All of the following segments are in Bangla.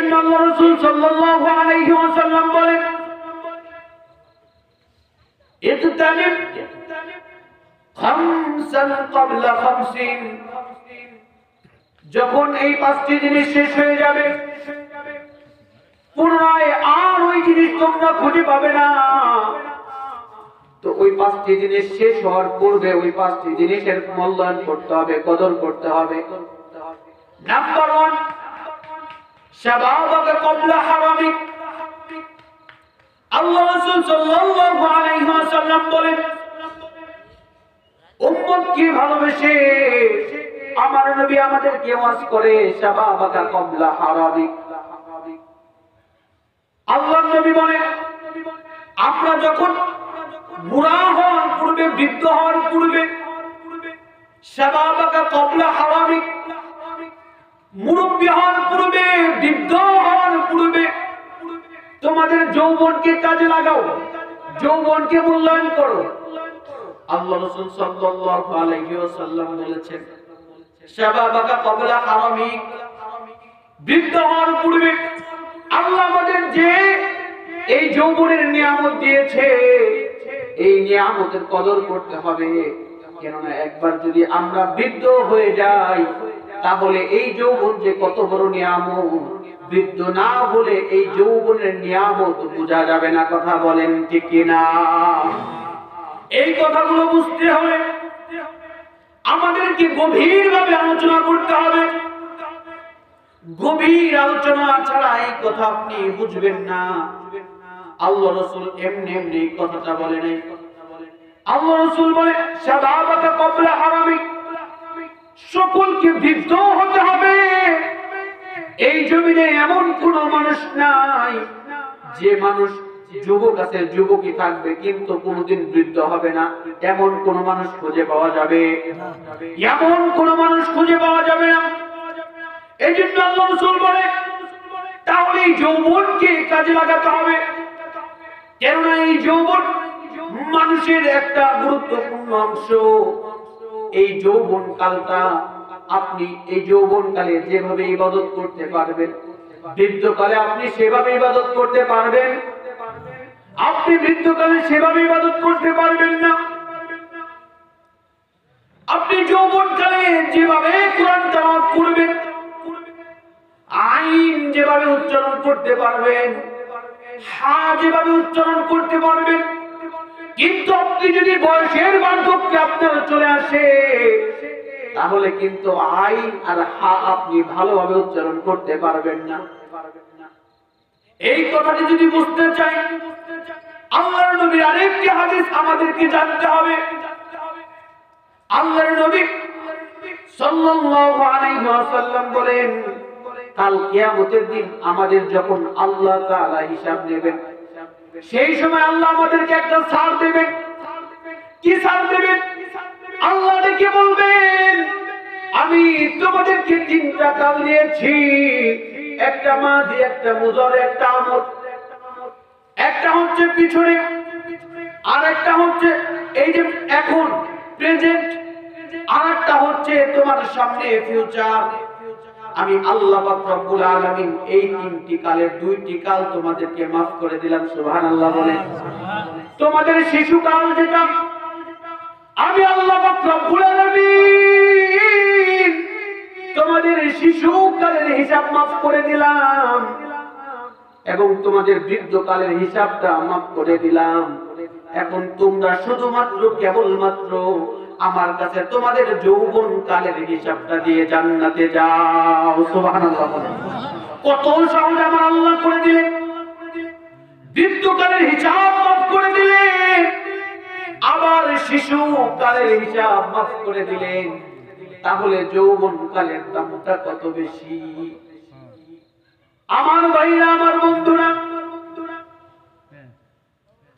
জন্য আল্লাহ রাসূল সাল্লাল্লাহু আলাইহি ওয়াসাল্লাম বলেন, ইকতানিব খামসান ক্বাবলা খামসিন, যখন এই পাঁচটি জিনিস শেষ হয়ে যাবে পুনরায় আর ওই জিনিস তোমরা খুঁজে পাবে না, তো ওই পাঁচটি জিনিস শেষ হওয়ার পূর্বে ওই পাঁচটি জিনিসের মূল্যায়ন করতে হবে, কদর করতে হবে। নাম্বার 1, শাবাবাকা ক্বাবলা হারামিক। আল্লাহ রাসূল সাল্লাল্লাহু আলাইহি ওয়াসাল্লাম বলেন, উম্মতকে ভালোবেসে আমার নবী আমাদেরকে ওয়াজ করে, শাবাবাকা ক্বাবলা হারামিক। আল্লাহর নবী বলেন, আমরা যখন বুড়া হওয়ার পূর্বে, বৃদ্ধ হওয়ার পূর্বে, শাবাবাকা ক্বাবলা হারামিক, মুরব্বী হওয়ার পূর্বে, বৃদ্ধ হওয়ার পূর্বে তোমাদের যৌবনকে কাজে লাগাও, যৌবনকে মূল্যায়ন করো। আল্লাহ রাসূল সাল্লাল্লাহু আলাইহি ওয়াসাল্লাম বলেছেন, শাবাবাকা ক্বাবলা হারামিক, বৃদ্ধ হওয়ার পূর্বে আল্লাহ আমাদের যে এই যৌবনের নিয়ামত দিয়েছে, এই নিয়ামতের কদর করতে হবে। কেননা একবার যদি আমরা বৃদ্ধ হয়ে যাই তাহলে এই যৌবন যে কত বড় নিয়ামত, বৃদ্ধ না হলে এই যৌবনের নিয়ামত বোঝা যাবে না। কথা বলেন ঠিক কিনা? এই কথাগুলো বুঝতে হবে, আমাদেরকে গভীরভাবে আলোচনা করতে হবে। গভীর আলোচনা ছাড়া এই কথা আপনি বুঝবেন না। আল্লাহ রাসূল এমনি এমনি কথাটা বলে নাই। আল্লাহ রাসূল বলে, শাবাবাকা ক্বাবলা হারামিক, সকলকে বৃদ্ধ হতে হবে। এই জমিনে এমন কোন মানুষ নাই যে মানুষ যুবক আছে, যুবকই থাকবে কিন্তু কোনোদিন বৃদ্ধ হবে না, এমন কোন মানুষ খুঁজে পাওয়া যাবে? এমন কোন মানুষ খুঁজে পাওয়া যাবে না। এই জন্য আল্লাহ রাসূল বলে, তাহলে এই যৌবনকে কাজে লাগাতে হবে। কেননা এই যৌবন মানুষের একটা গুরুত্বপূর্ণ অংশ। এই যৌবন কালটা আপনি এই যৌবন কালে যেভাবে ইবাদত করতে পারবেন, বৃদ্ধকালে আপনি সেভাবে ইবাদত করতে পারবেন। আপনি বৃদ্ধকালে সেভাবে ইবাদত করতে পারবেন না। আপনি যৌবনকালে যেভাবে কোরআন তেলাওয়াত করবেন, আইন যেভাবে উচ্চারণ করতে পারবেন, হা যেভাবে উচ্চারণ করতে পারবেন, কিন্তু আপনি যদি বয়সের বার্ধক্যে আপনার চলে আসে তাহলে কিন্তু আইন আর হা আপনি ভালোভাবে উচ্চারণ করতে পারবেন না। এই কথাটি যদি বুঝতে চাই, আল্লাহর নবীর আরেকটি হাদিস আমাদেরকে জানতে হবে। আল্লাহর নবী সাল্লাল্লাহু আলাইহি ওয়াসাল্লাম বলেন, কাল কিয়ামতের দিন আমাদের যখন আল্লাহ তাআলা হিসাব নেবেন, সেই সময় আল্লাহ আমাদেরকে একটা ছাড় দেবেন। কি ছাড় দেবেন? আল্লাহ ডেকে বলবেন, আমি তোমাদেরকে 3টা কাল দিয়েছি, একটা মাঝি, একটা মুজর, একটা আমত। একটা হচ্ছে পিছনে, আর একটা হচ্ছে এই যে এখন প্রেজেন্ট, আর একটা হচ্ছে তোমার সামনে ফিউচার। আমি আল্লাহ পাক রব্বুল আলামিন এই 3টি কালের 2টি কাল তোমাদেরকে মাফ করে দিলাম। সুবহানাল্লাহ বলেন। তোমাদের শিশুকাল যেটা, আমি আল্লাহ পাক রব্বুল আলামিন তোমাদের শিশুকালের হিসাব মাফ করে দিলাম, এবং তোমাদের বৃদ্ধকালের হিসাবটা মাফ করে দিলাম। এখন তোমরা শুধুমাত্র কেবলমাত্র আমার কাছে তোমাদের যৌবন কালের হিসাবটা দিয়ে জান্নাতে যাও। সুবহানাল্লাহ। কত সহজ আমার আল্লাহ করে দিলেন, বৃদ্ধকালের হিসাব মাফ করে দিলেন, আবার শিশু কালের হিসাব মাফ করে দিলেন। তাহলে যৌবন কালের দামটা কত বেশি। আমার ভাইরা, আমার বন্ধুরা,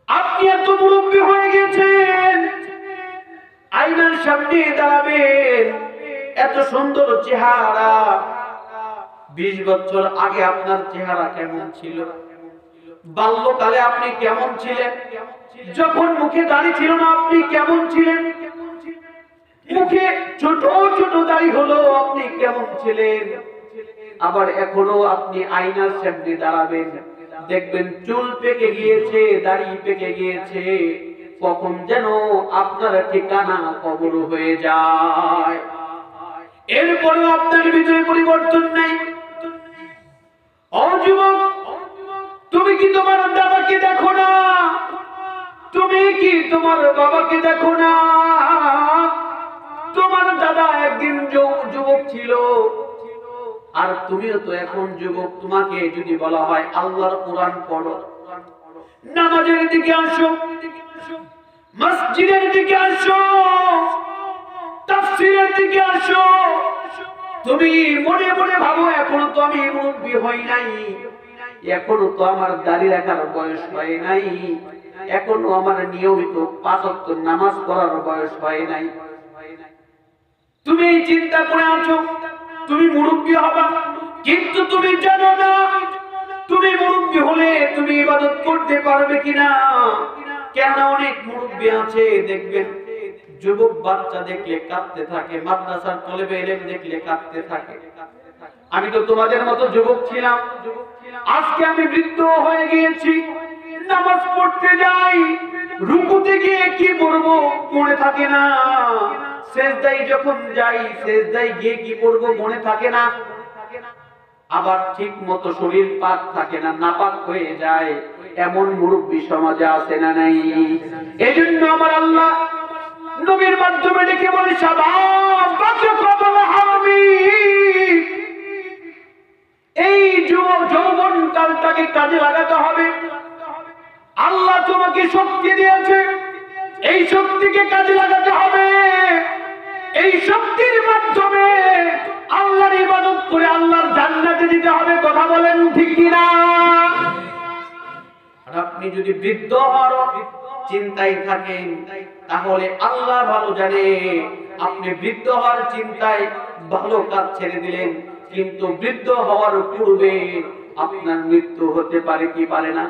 আপনি এত মুরব্বী হয়ে গেছেন, আয়নার সামনে দাঁড়াবেন, এত সুন্দর চেহারা। 20 বছর আগে আপনার চেহারা কেমন ছিল? বাল্যকালে আপনি কেমন ছিলেন? যখন মুখে দাড়ি ছিল না আপনি কেমন ছিলেন? মুখে ছোট ছোট দাড়ি হলো আপনি কেমন ছিলেন? আবার এখনো আপনি আয়নার সামনে দাঁড়াবেন, দেখবেন চুল পেকে গিয়েছে, দাড়ি পেকে গিয়েছে, কখন যেন আপনার ঠিকানা কবর হয়ে যায়। এরপরে আপনার ভিতরে পরিবর্তন নাই। ও যুবক, তুমি কি তোমার দাদাকে দেখো না? তুমি কি তোমার বাবাকে দেখো না? তোমার দাদা একদিন যুবক ছিল, আর তুমিও তো এখন যুবক। তোমাকে যদি বলা হয় আল্লাহর কোরআন পড়ো, নামাজের দিকে আসো, মসজিদের দিকে আসো, তাফসীরের দিকে আসো, তুমি মনে মনে ভাবো এখনো তো আমি মুরব্বি হই নাই, এখনো তো আমার দাড়ি রাখার বয়স হয় নাই, এখনো আমার নিয়মিত 5 ওয়াক্ত নামাজ পড়ার বয়স হয় নাই। তুমি এই চিন্তা করে আছো তুমি মুরব্বি হবা, কিন্তু তুমি জানো না তুমি মুরব্বি হলে তুমি ইবাদত করতে পারবে কিনা। কেন অনেক মুরব্বি আছে দেখবেন যুবক বাচ্চা দেখলে কাঁদতে থাকে, মাদ্রাসার তলেবে ইলম দেখলে কাঁদতে থাকে। আমি তো তোমাদের মতো যুবক ছিলাম, আজকে আমি বৃদ্ধ হয়ে গিয়েছি, নামাজ পড়তে যাই, রুকুতে গিয়ে কি পড়বো মনে থাকে না, সেজদায় যখন যাই সেজদায় গিয়ে কি পড়বো মনে থাকে না, আবার ঠিক মতো শরীর পাক থাকে না, নাপাক হয়ে যায়। এমন মুরব্বি সমাজে আছে না নাই? এজন্য আমার আল্লাহ নবীর মাধ্যমে ডেকে বলে এই যৌবন কালটাকে কাজে লাগাতে হবে। আল্লাহ তোমাকে শক্তি দিয়েছে, এই শক্তিকে কাজে লাগাতে হবে। এই শক্তির মাধ্যমে আল্লাহর ইবাদত করে আল্লাহর জান্নাতে যেতে হবে। কথা বলেন ঠিক কিনা? আর আপনি যদি বৃদ্ধ হওয়ার চিন্তায় থাকেন, তাহলে আল্লাহ ভালো জানে আপনি বৃদ্ধ হওয়ার চিন্তায় ভালো কাজ ছেড়ে দিলেন, কিন্তু বৃদ্ধ হওয়ার পূর্বে আপনার মৃত্যু হতে পারে কি পারে না।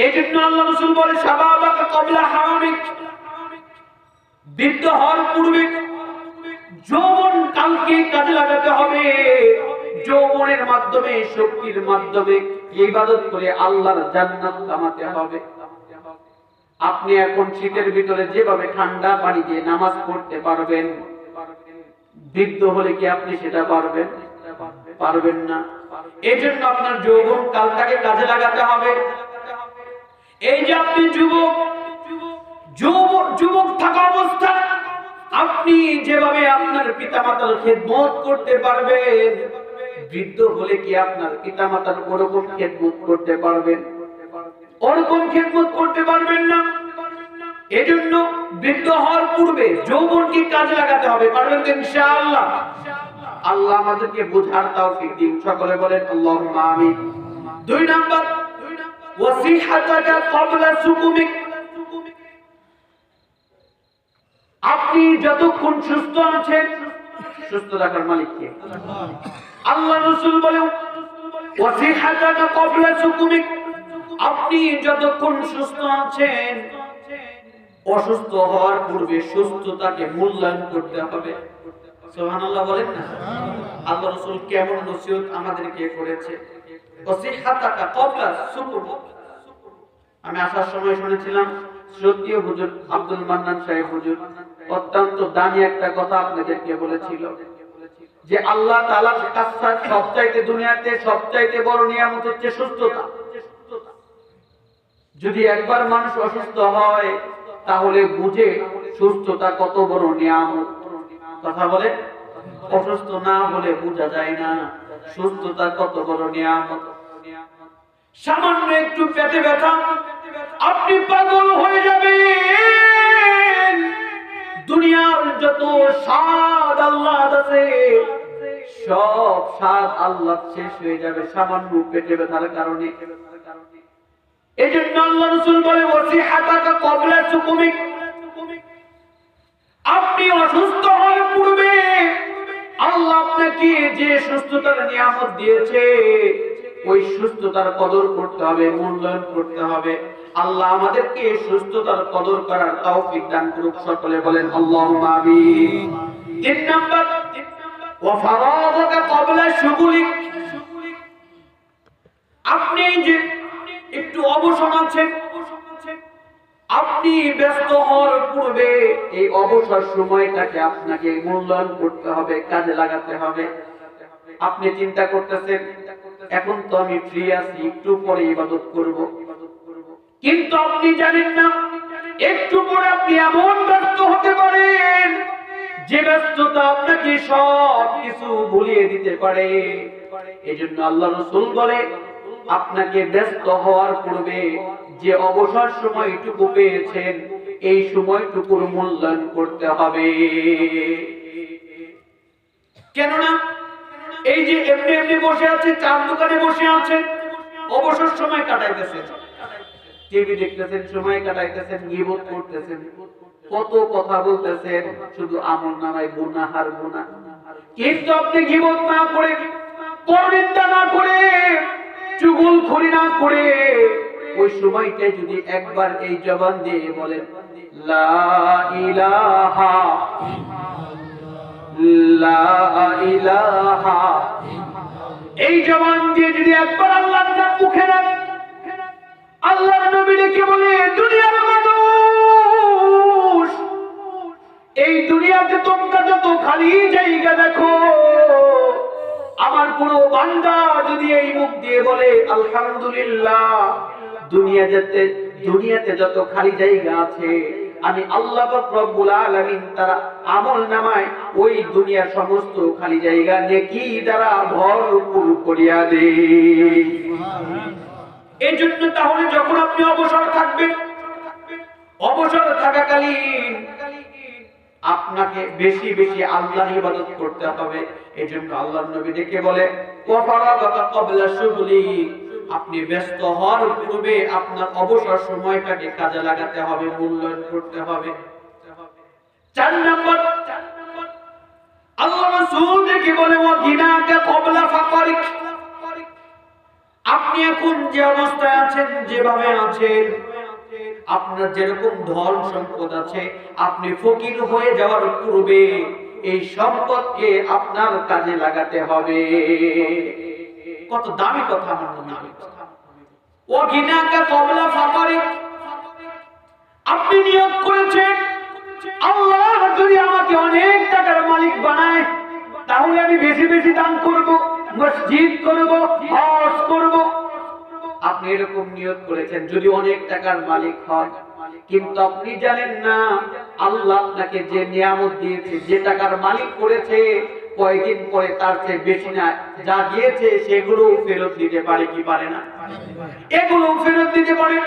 এই জন্য আল্লাহ রাসূল বলে শাবাবাকা ক্বাবলা হারামিক, বৃদ্ধ হওয়ার পূর্বে যৌবন কালকে কাজে লাগাতে হবে। যৌবনের মাধ্যমে, শক্তির মাধ্যমে ইবাদত করে আল্লাহর জান্নাত কামাতে হবে। আপনি এখন শীতের ভিতরে যেভাবে ঠান্ডা পানি দিয়ে নামাজ পড়তে পারবেন, বৃদ্ধ হলে কি আপনি সেটা পারবেন? পারবেন না। এই জন্য আপনার যৌবন কালটাকে কাজে লাগাতে হবে। এই যে আপনি যুবক থাকা অবস্থায় আপনি যেভাবে আপনার পিতামাতার খেদমত করতে পারবেন, বৃদ্ধ হলে কি আপনার পিতামাতার ওরকম খেদমত করতে পারবেন? ওরকম খেদমত করতে পারবেন না। এজন্য বৃদ্ধ হওয়ার পূর্বে যৌবনকে কাজে লাগাতে হবে। পারবেন তো ইনশাআল্লাহ? আল্লাহ আমাদেরকে বোঝার তৌফিক দিন। সকলে বলেন আল্লাহুম্মা আমিন। 2 নাম্বার, ওয়াসিহাতাকা ক্বাবলা সুকুমিক। আপনি যতক্ষণ সুস্থ আছেন, সুস্থ রাখার মালিক কে? আল্লাহ রাসূল বলেন ওয়াসিহাতাকা ক্বাবলা সুকুমিক। আপনি যতক্ষণ সুস্থ আছেন, অসুস্থ হওয়ার পূর্বে সুস্থতাকে মূল্যায়ন করতে হবে। সুবহানাল্লাহ বলেন না? আল্লাহ রাসূল কেমন নসিহত আমাদেরকে করেছে। ওয়াসিহাতাকা ক্বাবলা সুকুমিক। আমি আসার সময় শুনেছিলাম সত্যিও হুজুর আব্দুল মান্নান সাহেব হুজুর অত্যন্ত দামি একটা কথা আপনাদেরকে বলেছিল, যে আল্লাহ তাআলার কাছে সবচাইতে দুনিয়াতে সবচাইতে বড় নিয়ামত হচ্ছে সুস্থতা। যদি একবার মানুষ অসুস্থ হয় তাহলে বুঝে সুস্থতা কত বড় নিয়ামত। কথা বলে, অসুস্থ না হলে বোঝা যায় না সুস্থতা কত বড় নিয়ামত। সামান্য একটু পেটে ব্যথা আপনি পাগল হয়ে যাবেন। দুনিয়ার যত স্বাদ আল্লাহ আছে সব স্বাদ আল্লাহ শেষ হয়ে যাবে সামান্য পেটে ব্যথার কারণে। এজন্য আল্লাহ রাসূল বলে ওয়াসিহাতাকা ক্বাবলা সুকুমিক। আপনি অসুস্থ হওয়ার পূর্বে আল্লাহ আপনাকে যে সুস্থতার নিয়ামত দিয়েছে, ওই সুস্থতার কদর করতে হবে, মূল্যায়ন করতে হবে। আল্লাহ আমাদেরকে সুস্থতার কদর করার তৌফিক দান করুক। সকলে বলেন আল্লাহুম্মা আমিন। 3 নাম্বার, ওয়া ফারাগাকা ক্বাবলা শুগুলিক, আপনি যে একটু অবসর আছেন, আপনি ব্যস্ত হওয়ার পূর্বে এই অবসর সময়টাকে আপনাকে মূল্যায়ন করতে হবে, কাজে লাগাতে হবে। আপনি চিন্তা করতেছেন এখন তো আমি ফ্রি আছি, একটু পরে ইবাদত করব, কিন্তু আপনি জানেন না একটু পরে আপনি এমন ব্যস্ত হতে পারেন যে ব্যস্ততা আপনাকে সব কিছু ভুলিয়ে দিতে পারে। এজন্য আল্লাহ রাসূল বলে আপনাকে ব্যস্ত হওয়ার পূর্বে যে অবসর সময়টুকু পেয়েছেন এই সময়টুকুর মূল্যায়ন করতে হবে। কেননা এই যে এমনি এমনি বসে আছে, চার দোকানে বসে আছেন, অবসর সময় কাটাইতেছেন, টিভি দেখতেছেন, সময় কাটাইতেছেন, গীবত করতেছেন, কত কথা বলতেছেন, শুধু আমলনামায় গুনাহ আর গুনাহ। কিন্তু আপনি গীবত না করে, পরনিন্দা না করে, চুগলখড়ি না করে ওই সময়টায় যদি একবার এই জবান দিয়ে বলেন লা ইলাহা লা ইলাহা, এই জবান দিয়ে যদি একবার আল্লাহর নাম মুখে নেন, আল্লাহর নবী ডেকে বলে দুনিয়ার মানুষ, এই দুনিয়াতে তোমরা যত খালি জায়গা দেখো, আমার পুরো বান্দা যদি এই মুখ দিয়ে বলে আলহামদুলিল্লাহ, দুনিয়াতে যত খালি জায়গা আছে আমি আল্লাহ পাক রব্বুল আলামিন তার আমলনামায় ওই দুনিয়ার সমস্ত খালি জায়গা নেকি দ্বারা ভরপুর করিয়া দেই। এই জন্য তাহলে যখন আপনি অবসর থাকবেন, অবসর থাকাকালীন আপনাকে বেশি বেশি আল্লাহর ইবাদত করতে হবে। এজন্য আল্লাহর নবী ডেকে বলে ওয়াফারাগাকা ক্বাবলা শুগলি, আপনি ব্যস্ত হওয়ার পূর্বে আপনার অবসর সময়টাকে কাজে লাগাতে হবে, মূল্যায়ন করতে হবে। 4 নম্বর আল্লাহ রাসূল ডেকে বলে ওয়া গিনাকা ক্বাবলা ফাকারিক, আপনি এখন যে অবস্থায় আছেন, যেভাবে আছেন, আপনার যেরকম ধন সম্পদ আছে, আপনি ফকির হয়ে যাওয়ার পূর্বে এই সম্পদকে আপনার কাজে লাগাতে হবে। কত দামি কথা আমার মনে হয়। ও গিনাকা ক্বাবলা ফাকারিক, আপনি নিয়ত করেছেন আল্লাহ যদি আমাকে অনেক টাকার মালিক বানায় তাহলে আমি বেশি বেশি দান করব, মসজিদ করব, হজ করব। আপনি এরকম নিয়ত করেছেন যদি অনেক টাকার মালিক হন, কিন্তু আপনি জানেন না আল্লাহ আপনাকে যে নিয়ামত দিয়েছে, যে টাকার মালিক করেছে, কয়েকদিন পরে তার চেয়ে বেশি না যা দিয়েছে সেগুলো ফেরত দিতে পারে কি পারে না? এগুলো ফেরত দিতে পারে।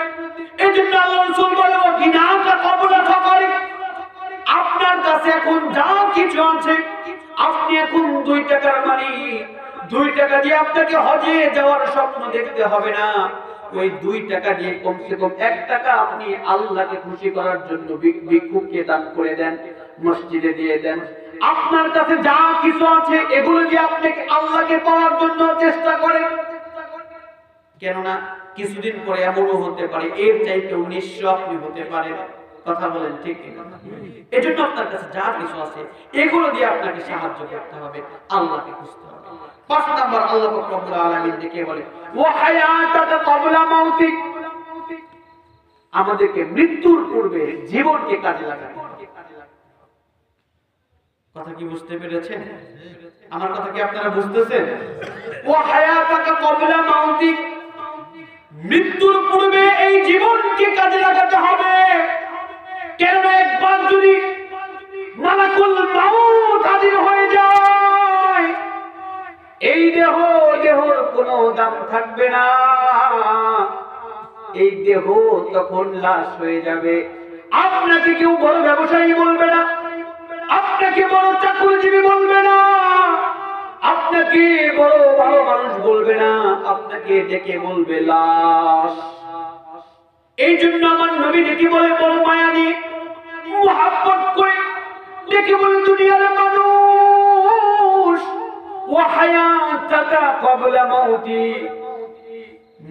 এজন্য আল্লাহ রাসূল বলে গিনাকা ক্বাবলা ফাকারিক, আপনার কাছে এখন যা কিছু আছে, আপনি এখন 2 টাকার মালিক, 2 টাকা দিয়ে আপনাকে হজে যাওয়ার স্বপ্ন দেখতে হবে না। ওই 2 টাকা দিয়ে কমসে কম 1 টাকা আপনি আল্লাহকে খুশি করার জন্য ভিক্ষুককে দান করে দেন, মসজিদে দিয়ে দেন। আপনার কাছে যা কিছু আছে এগুলো দিয়ে আপনি আল্লাহকে পাওয়ার জন্য চেষ্টা করেন। কেননা কিছুদিন পরে এমনও হতে পারে এর চাইতে 1900 আপনি হতে পারেন। কথা বলেন ঠিক কি না? এজন্য আপনার কাছে যা কিছু আছে এগুলো দিয়ে আপনাকে সাহায্য করতে হবে, আল্লাহকে খুঁজতে হবে। 5 নাম্বার আল্লাহ পাক রব্বুল আলামিন ডেকে বলে ওয়া হায়াতাকা ক্বাবলা মাউতিক, আমাদেরকে মৃত্যুর পূর্বে জীবনকে কাজে লাগাতে হবে। কথা কি বুঝতে পেরেছেন? আমার কথা কি আপনারা বুঝতেছেন? ওয়া হায়াতাকা ক্বাবলা মাউতিক, মৃত্যুর পূর্বে এই জীবনকে কাজে লাগাতে হবে। কেন একবার যদি মালাকুল মাউত হাজির হয়ে যায়, এই দেহর কোনো দাম থাকবে না, এই দেহ তখন লাশ হয়ে যাবে। আপনাকে কেউ বড় ব্যবসায়ী বলবে না, আপনাকে বড় চাকরিজীবী বলবে না, আপনাকে বড় ভালো মানুষ বলবে না, আপনাকে ডেকে বলবে লাশ। এই জন্য আমার নবী ডেকে বলে বড় মায়া নিয়ে মুহাব্বত করে ডেকে বলে দুনিয়ার মানুষ ওয়া হায়াতাকা ক্বাবলা মাউতি,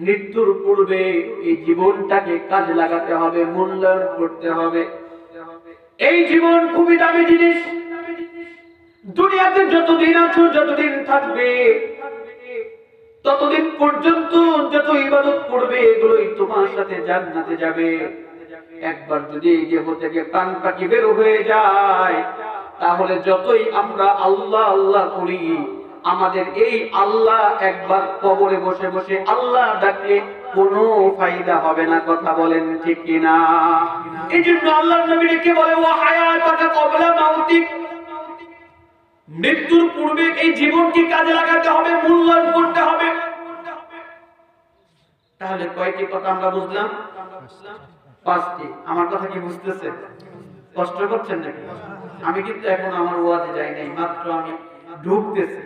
মৃত্যুর পূর্বে এই জীবনটাকে কাজে লাগাতে হবে, মূল্যায়ন করতে হবে। এই জীবন খুবই দামি জিনিস, দুনিয়াতে যতদিন আছো, যতদিন থাকবে, ততদিন পর্যন্ত যত ইবাদত করবে এগুলোই তোমার সাথে জান্নাতে যাবে। একবার যদি এই দেহ থেকে প্রাণ পাখি বের হয়ে যায়, তাহলে যতই আমরা আল্লাহ আল্লাহ করি, আমাদের এই আল্লাহ একবার কবরে বসে বসে আল্লাহ ডাকে কোনো ফায়দা হবে না। কথা বলেন ঠিক কিনা? এই জন্য আল্লাহর নবী কে বলে ওয়া হায়াতাকা ক্বাবলা মাউতিক, মৃত্যুর পূর্বে এই জীবনকে কাজে লাগাতে হবে, মূল্যায়ন করতে হবে। তাহলে কয়টি কথা আমরা বুঝলাম? পাঁচটি। আমার কথা কি বুঝতেছেন? কষ্ট করছেন নাকি? আমি কিন্তু এখন আমার ওয়াজে যাই নাই, মাত্র আমি ঢুকতেছি।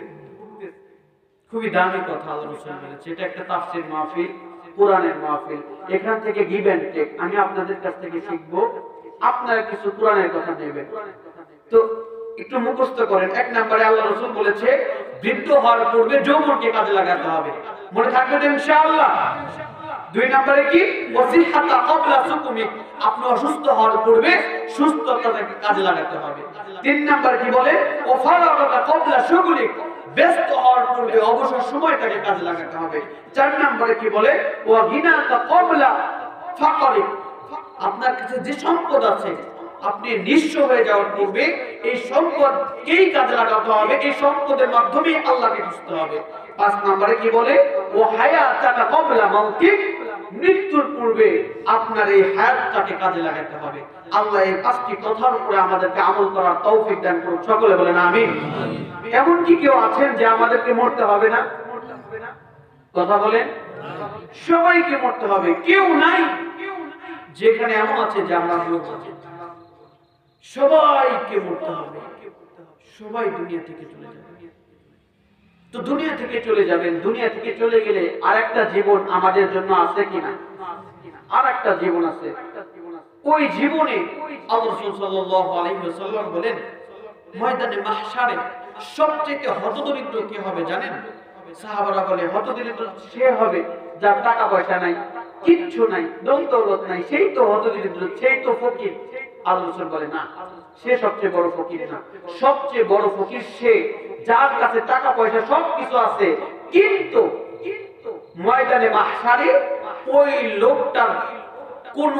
খুবই দামি কথা আল্লাহ রাসূল বলেছে। এটা একটা তাফসীর মাহফিল, কোরআনের মাহফিল। এখান থেকে গিভ এন্ড টেক, আমি আপনাদের কাছ থেকে শিখবো, আপনারা কিছু কোরআনের কথা নেবেন। তো একটু মুখস্থ করেন। এক নম্বরে আল্লাহ রাসূল বলেছে বৃদ্ধ হওয়ার পূর্বে যৌবনকে কাজে লাগাতে হবে। মনে থাকবে তো ইনশাআল্লাহ? দুই নম্বরে কি? ওয়াসিহাতা ক্বাবলা সুকুমিক, আপনি অসুস্থ হওয়ার পূর্বে সুস্থতাকে কাজে লাগাতে হবে। তিন নম্বরে কি বলে? ওয়াফারাগা ক্বাবলা শুগলিক, ব্যস্ত হওয়ার পূর্বে অবসর সময়টাকে কাজে লাগাতে হবে। চার নম্বরে কি বলে? ওয়া গিনাকা ক্বাবলা ফাকরিক, আপনার কাছে যে সম্পদ আছে আপনি নিঃস্ব হয়ে যাওয়ার পূর্বে এই সম্পদকেই কাজে লাগাতে হবে, এই সম্পদের মাধ্যমে আল্লাহকে খুঁজতে হবে। পাঁচ নম্বরে কি বলে? ও হায়াতাকা ক্বাবলা মাউতিক, মৃত্যুর পূর্বে আপনার এই হায়াতটাকে কাজে লাগাতে হবে। আল্লাহ এই পাঁচটি কথার উপরে আমাদেরকে আমল করার তৌফিক দান করুন। সকলে বলেন আমিন। এমন কি কেউ আছেন যে আমাদেরকে মরতে হবে না? কথা বলেন। সবাইকে মরতে হবে, কেউ নাই যেখানে এমন আছে যে আমরা মরবো। সবাইকে মরতে হবে, সবাই দুনিয়া থেকে চলে যাবে। তো দুনিয়া থেকে চলে যাবেন, দুনিয়া থেকে চলে গেলে আরেকটা জীবন আমাদের জন্য আছে কিনা? আরেকটা জীবন আছে। ওই জীবনে আল্লাহ রাসূল সাল্লাল্লাহু আলাইহি ওয়াসাল্লাম বলেন, ময়দানে মাহশারে সবচেয়ে হতদরিদ্র কে হবে জানেন? সাহাবারা বলে হতদরিদ্র সে হবে যার টাকা পয়সা নাই, কিচ্ছু নাই, ধন দৌলত নাই, সেই তো হতদরিদ্র, সেই তো ফকির। আল্লাহ রাসূল বলে না, সে সবচেয়ে বড় ফকির না। সবচেয়ে বড় ফকির সে যার কাছে টাকা পয়সা সবকিছু আছে, কিন্তু ময়দানে মাহশারে ওই লোকটার কোন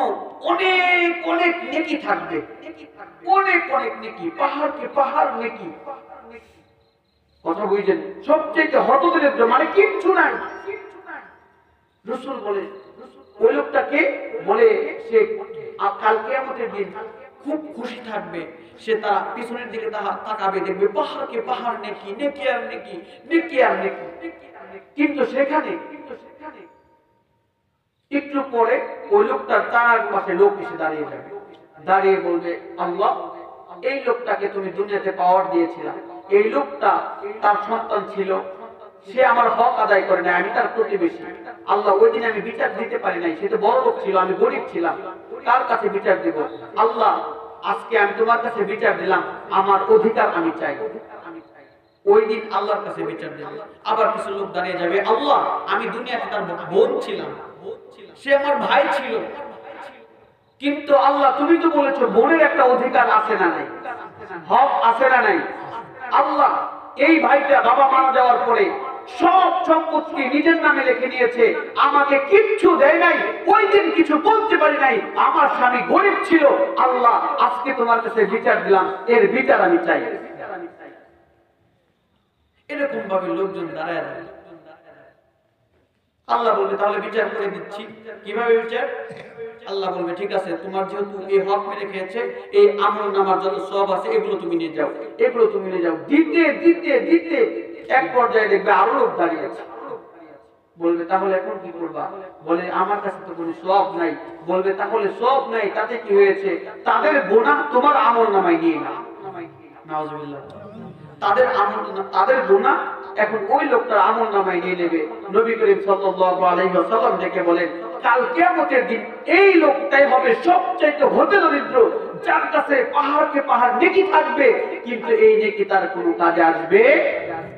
অনেক অনেক নেকি থাকবে, অনেক অনেক নেকি, পাহাড়কে পাহাড় নেকি। কথা বুঝছেন? সবচেয়ে হতদরিদ্র মানে কিচ্ছু নাই। রাসূল বলে ওই লোকটাকে বলে সে কাল কিয়ামতের দিন খুব খুশি থাকবে। সে তার পিছনের দিকে তাকাবে, দেখবে পাহাড়কে পাহাড় নেকি, নেকি আর নেকি, নেকি আর নেকি। কিন্তু সেখানে একটু পরে ওই লোকটার চার পাশে লোক এসে দাঁড়িয়ে যাবে, দাঁড়িয়ে বলবে, আল্লাহ এই লোকটাকে তুমি দুনিয়াতে পাওয়ার দিয়েছিলা, এই লোকটা তার সন্তান ছিল, সে আমার হক আদায় করে নাই, আমি তার প্রতিবেশী। আল্লাহ ওই দিন আমি বিচার দিতে পারি নাই, সে তো বড় লোক ছিল, আমি গরিব ছিলাম, কার কাছে বিচার দেব? আল্লাহ আজকে আমি তোমার কাছে বিচার দিলাম, আমার অধিকার আমি চাই। ওই দিন আল্লাহর কাছে বিচার দেবে। আবার কিছু লোক দাঁড়িয়ে যাবে, আল্লাহ আমি দুনিয়াতে তার বোন ছিলাম, সে আমার ভাই ছিল, কিন্তু আল্লাহ তুমি তো বলেছো বোনের একটা অধিকার আছে না নাই, হক আছে না নাই। আল্লাহ এই ভাইটা বাবা মারা যাওয়ার পরে সব সম্পত্তি নিজের নামে লিখে নিয়েছে, আমাকে কিচ্ছু দেয় নাই, ওই দিন কিছু বলতে পারি নাই, আমার স্বামী গরিব ছিল, আল্লাহ আজকে তোমার কাছে বিচার দিলাম, এর বিচার আমি চাই। এরকম ভাবে লোকজন দাঁড়ায় যাবে। আল্লাহ বলবে তাহলে বিচার করে দিচ্ছি। কিভাবে বিচার? আল্লাহ বলবে ঠিক আছে, তোমার যেহেতু এই হক মেরে খেয়েছে, এই আমলনামার যত সওয়াব আছে এগুলো তুমি নিয়ে যাও, এগুলো তুমি নিয়ে যাও। দিতে দিতে দিতে এক পর্যায়ে দেখবে আরো লোক দাঁড়িয়ে আছে। বলবে তাহলে এখন কি করবা? বলে আমার কাছে তো কোনো সওয়াব নাই। বলবে তাহলে সওয়াব নাই তাতে কি হয়েছে? তাদের গুনাহ তোমার আমলনামায় নিয়ে নাও। নাউজুবিল্লাহ। তাদের গুনাহ এখন ওই লোকটার আমলনামায় নিয়ে নেবে। নবী করিম সাল্লাল্লাহু আলাইহি ওয়াসাল্লাম ডেকে বলেন, কাল কিয়ামতের দিন এই লোকটাই হবে সবচেয়ে হতদরিদ্র, যার কাছে পাহাড়কে পাহাড় নেকি থাকবে, কিন্তু এই নেকি তার কোনো কাজে আসবে